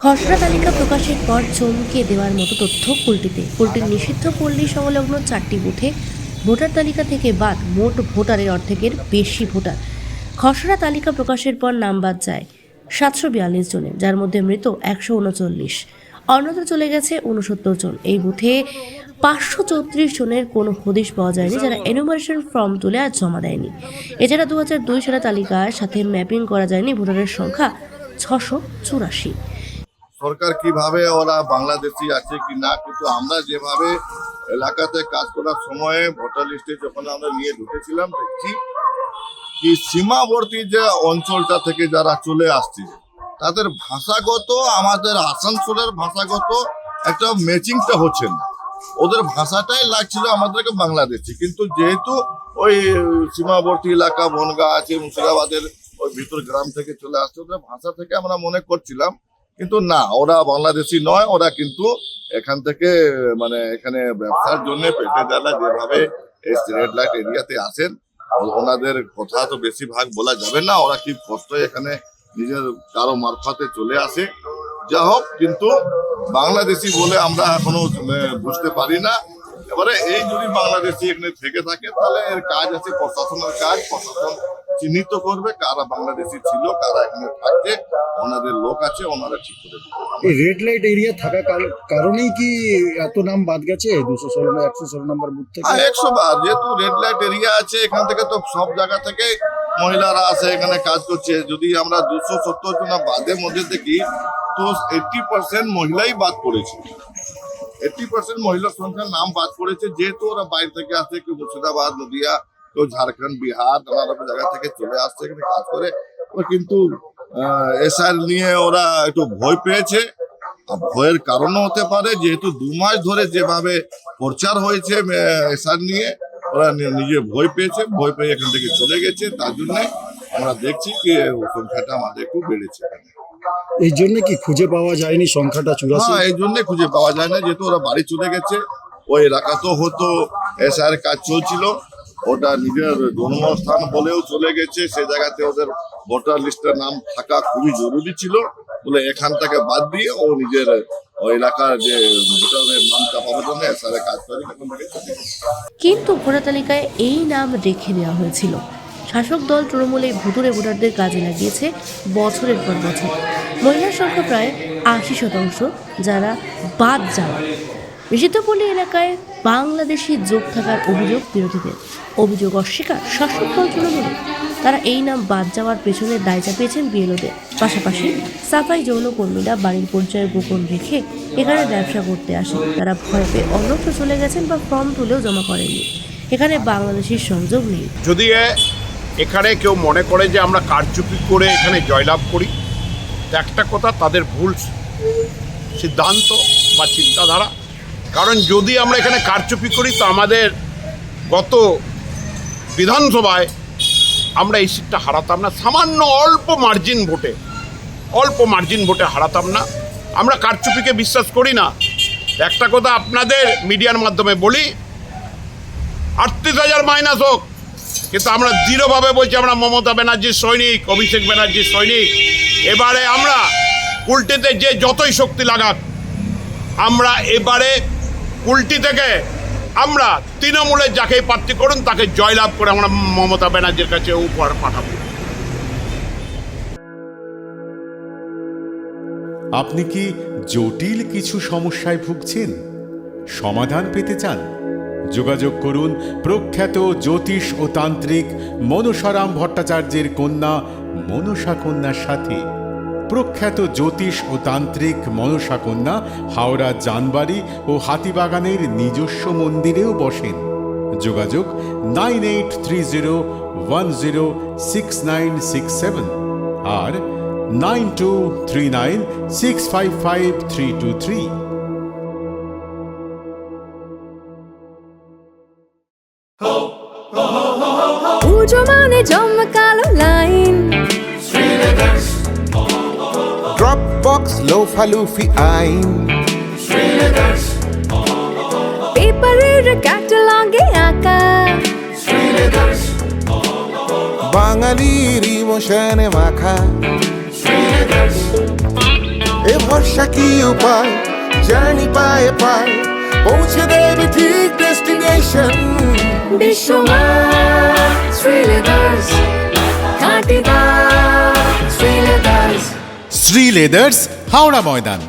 খসড়া তালিকা প্রকাশের পর চমকে দেওয়ার মতো তথ্য কুলটির নিষিদ্ধ পল্লী সংলগ্ন 4টি বুথে ভোটার তালিকা থেকে বাদ মোট ভোটারের অর্ধেকের বেশি ভোটার। খসড়া তালিকা প্রকাশের পর নাম বাদ যায় 742 জনের, যার মধ্যে মৃত 139, অন্যত্র চলে গেছে 69 জন। এই বুথে 534 জনের কোনো হদিশ পাওয়া যায়নি, যারা এনুমারেশন ফর্ম তুলে আর জমা দেয়নি। এছাড়া 2002 সালের তালিকার সাথে ম্যাপিং করা যায়নি ভোটারের সংখ্যা 684। সরকার কিভাবে ওরা বাংলাদেশি আছে কি না, কিন্তু আমরা যেভাবে এলাকাতে কাজ করার সময়ে ভোটার লিস্টে যখন আমরা নিয়ে ঢুকেছিলাম, দেখছি কি সীমাবর্তী যে অঞ্চলটা থেকে যারা চলে আসছে তাদের ভাষাগত আমাদের আসানসোলের ভাষাগত একটা ম্যাচিংটা হচ্ছে না। ওদের ভাষাটাই লাগছিল আমাদেরকে বাংলাদেশি, কিন্তু যেহেতু ওই সীমাবর্তী এলাকা বনগা আছে, মুর্শিদাবাদের ওই ভিতর গ্রাম থেকে চলে আসছে, ওদের ভাষা থেকে আমরা মনে করছিলাম, কিন্তু না, ওরা বাংলাদেশি নয়। ওরা কিন্তু এখান থেকে মানে এখানে ব্যবসার জন্য পেটে জ্বালা যেভাবে রেড লাইট এরিয়াতে আসেন, ওনাদের কথা তো বেশিরভাগ বলা যাবে না। ওরা কি কষ্ট এখানে নিজের কারো মারফতে চলে আসে, যা হোক, কিন্তু বাংলাদেশি বলে আমরা এখনো বুঝতে পারি না। এবারে এই যদি বাংলাদেশি এখানে থেকে থাকে, তাহলে এর কাজ আছে প্রশাসনের কাজ। প্রশাসন চিহ্নিত করবে কারা বাংলাদেশি ছিল, কারা এখানে থাকছে, ওনাদের লোক আছে, ওনারা ঠিক করে দেবে। এই রেড লাইট এরিয়া থাকা কারণেই কি এত নাম বাদ গেছে 216 116 নম্বর বুথ থেকে? 100 বার, যেহেতু রেড লাইট এরিয়া আছে, এখান থেকে তো সব জায়গা থেকে মহিলারা আসে এখানে কাজ করছে। যদি আমরা 270 জন বাদের মধ্যে দেখি, তো 80% মহিলাই বাদ পড়েছে। 80% মহিলার সংখ্যার নাম বাদ পড়েছে, যেহেতু ওরা বাইরে থেকে আসছে, কেউ মুর্শিদাবাদ, নদিয়া, কেউ ঝাড়খণ্ড, বিহার, নানা রকম জায়গা থেকে চলে আসছে এখানে কাজ করে। কিন্তু এসআর নিয়ে ওরা একটু ভয় পেয়েছে। ভয়ের কারণও হতে পারে, যেহেতু 2 মাস ধরে যেভাবে প্রচার হয়েছে এসআর নিয়ে, ওরা নিজে ভয় পেয়েছে, ভয় পেয়ে এখান থেকে চলে গেছে। তার জন্য আমরা দেখছি কি সংখ্যাটা আমাদের একটু বেড়েছে। এই জন্য কি খুঁজে পাওয়া যায়নি সংখ্যাটা 84? এই জন্য খুঁজে পাওয়া যায় না, যেহেতু ওরা বাড়ি চলে গেছে। ওই এলাকাতেও হতো এসআর কাজ চলছিল, ওটা নিজের জন্মস্থান বলেও চলে গেছে। সে জায়গাতে ওদের ভোটার লিস্টের নাম থাকা খুবই জরুরি ছিল বলে এখান থেকে বাদ দিয়ে ও নিজের ওই এলাকার যে ভোটারের নাম চাপানোর জন্য এসআর কাজ করে এখন থেকে চলে গেছে। কিন্তু ভোটার তালিকায় এই নাম রেখে দেওয়া হয়েছিল। শাসক দল তৃণমূল এই ভুতুরে ভোটারদের কাজে লাগিয়েছে বছরের পর বছর। মহিলার সংখ্যা প্রায় 80%, যারা বাদ যাওয়া। নিষিদ্ধ পল্লী এলাকায় বাংলাদেশি যোগ থাকার অভিযোগ বিরোধীদের। অভিযোগ অস্বীকার শাসক দল তৃণমূলের। তারা এই নাম বাদ যাওয়ার পেছনে দায় চাপিয়েছেন বিএলওদের। পাশাপাশি সাফাই যৌনকর্মীরা বাড়ির পর্যায়ে গোপন রেখে এখানে ব্যবসা করতে আসেন। তারা ভয় পেয়ে অন্যত্র চলে গেছেন বা ফর্ম তুলেও জমা করেননি। এখানে বাংলাদেশের সংযোগ নেই। যদি এখানে কেউ মনে করে যে আমরা কারচুপি করে এখানে জয়লাভ করি, একটা কথা, তাদের ভুল সিদ্ধান্ত বা চিন্তাধারা। কারণ যদি আমরা এখানে কারচুপি করি, তো আমাদের গত বিধানসভায় আমরা এই সিটটা হারাতাম না। সামান্য অল্প মার্জিন ভোটে হারাতাম না। আমরা কারচুপিকে বিশ্বাস করি না। একটা কথা আপনাদের মিডিয়ার মাধ্যমে বলি, 38,000 মাইনাস হোক, কিন্তু আমরা দৃঢ়ভাবে বলছি আমরা মমতা ব্যানার্জির সৈনিক, অভিষেক ব্যানার্জির সৈনিক। এবারে আমরা কুলটিতে যে যতই শক্তি লাগাক, আমরা এবারে কুলটি থেকে আমরা তৃণমূলের যাকেই প্রার্থী করুন তাকে জয়লাভ করে আমরা মমতা ব্যানার্জির কাছে উপহার পাঠাবো। আপনি কি জটিল কিছু সমস্যায় ভুগছেন? সমাধান পেতে চান? যোগাযোগ করুন প্রখ্যাত জ্যোতিষ ও তান্ত্রিক মনসারাম ভট্টাচার্যের কন্যা মনসা কন্যার সাথে। প্রখ্যাত জ্যোতিষ ও তান্ত্রিক মনসা কন্যা হাওড়া জানবাড়ি ও হাতিবাগানের নিজস্ব মন্দিরেও বসেন। যোগাযোগ 9830106967 আর 9239655323। পুজো মানে জমকালো লাইন, Dropbox লোফালুফি আইন, পেপারের ক্যাটালগে আঁকা, বাঙালির ইমোশনে মাখা, এ ভরসা কি উপায়, জার্নি পায়ে পায়ে পৌঁছে দেবে ঠিক ডেস্টিনেশন। বিশ্বমান শ্রীলেদার্স, খাঁটি দাম শ্রীলেদার্স। শ্রী লেদার্স, হাওড়া ময়দান।